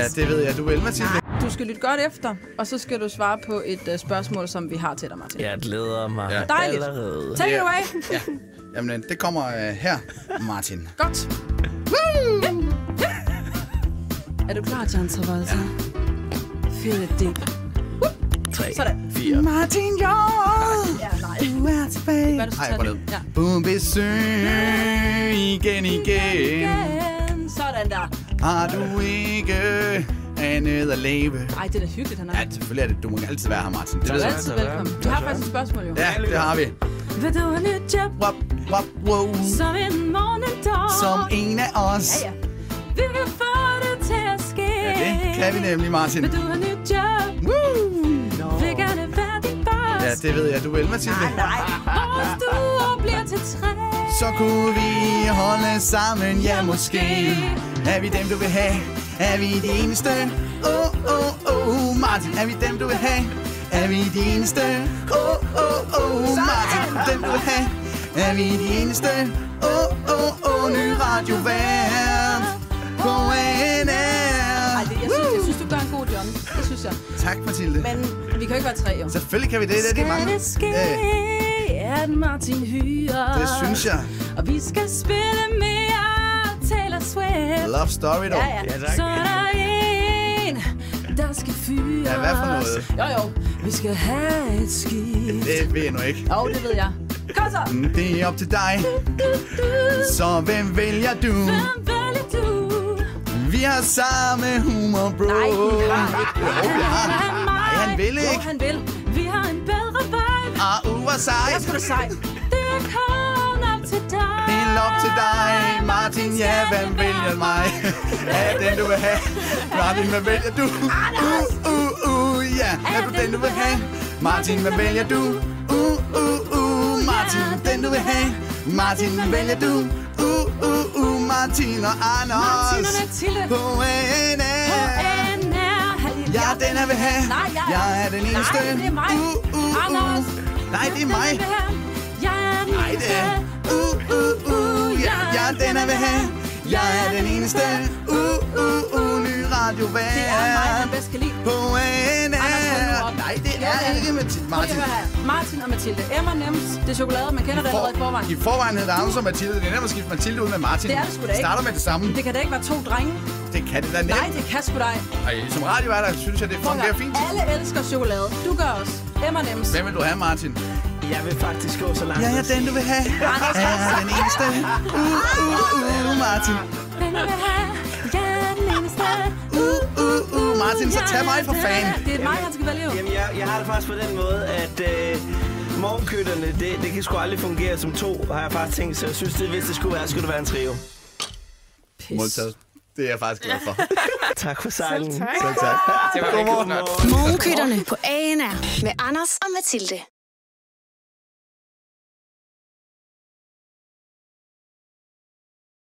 Ja, det ved jeg. Du vil, Matilde. Du skal lytte godt efter, og så skal du svare på et spørgsmål, som vi har til dig, Martin. Jeg glæder mig Dejligt. Take it away. Ja. Jamen, det kommer her, Martin. Godt. Er du klar, John Travolta? Feel it deep. 3, Sådan. 4. Martin J. Ja, nej. Du er tilbage. Hvad er det, Ej, ned? Ja. På besøg igen. Sådan der. Har du ikke andet at leve? Ej, det er da hyggeligt, han er. Ja, selvfølgelig er det. Du må altid være her, Martin. Det Du er altid velkommen. Vi har faktisk et spørgsmål, jo. Ja, det har vi. Vil du have nyt job? Wow. Som en morgendår? Som en af os. Ja. Vi kan få det til at ske. Ja, det kan vi nemlig, Martin. Vil du have nyt job? Vil gerne være din boss? Ja, det ved jeg. Du vil, Matilde. Nej. Vores stuer bliver til træ. Så kunne vi holde sammen, ja måske. Er vi dem, du vil have? Er vi de eneste? Martin, er vi dem, du vil have? Er vi de eneste? Martin, dem, du vil have? Er vi de eneste? Ny radiovært på ANR. Jeg synes, du gør en god John. Det synes jeg. Tak, Matilde. Men vi kan jo ikke være tre, jo. Selvfølgelig kan vi det. Det er mange. Det ske, at Martin hyrer. Det synes jeg. Og vi skal spille mere Taylor Swift. Love story, dog. Ja. Så er der en, der skal fyres. Ja, hvad for noget? Jo. Vi skal have et skib. Det ved jeg nu ikke. Jo, det ved jeg. Kom så. Det er op til dig. Så hvem vælger du? Hvem vælger du? Vi har samme humor, bro. Nej, vi har ikke. Jo, vi har. Nej, han vil Jo, ikke. han vil. Vi har en bedre vibe. Hvor Jeg sejt. skulle da sej. Det er kun op til dig. Helt op til dig, Martin, ja, hvem vælger mig? Er den, du vil have? Martin, hvad vælger du? Ja, er du den, du vil have? Martin, hvad vælger du? Martin, den, du vil have? Martin, hvad vælger du? Martin og Anders på ANR. Ja, den er vil have. Nej, jeg er den eneste. Nej, det er mig. Anders. Nej, det er mig. Nej, det er. Ja, den er vil have. Jeg er den eneste. Ny radiovært. Det er mig, han bedst kan lide. På ANR. Nej, det er ikke Matilde. Martin. Martin og Matilde. Emma Nems. Det er chokolade, man kender det allerede i forvejen. I forvejen hedder Anders og Matilde. Det er nemt at skifte Matilde ud med Martin. Det er det sgu da ikke. Starter med det samme. Det kan da ikke være to drenge. Det kan det da nemt. Nej, det kan sgu da ikke. Ej, som radioværter synes jeg, det fungerer fint. Alle elsker chokolade. Du gør også. Emma Nems. Hvem vil du have, Martin? Jeg vil faktisk gå så langt. Ja, den du vil have. Er den eneste. Martin. Den vil have. Jeg er den eneste. Martin, så tag mig for fan. Det er mig, han skal vælge. Jamen, jeg har det faktisk på den måde, at morgenkøtterne, det kan sgu aldrig fungere som to, har jeg faktisk tænkt. Så jeg synes, hvis det skulle være en trio. Modtaget. Det er jeg faktisk glad for. Tak for sejlen. Selv tak. Godmorgen. Morgenkøtterne på ANR med Anders og Matilde.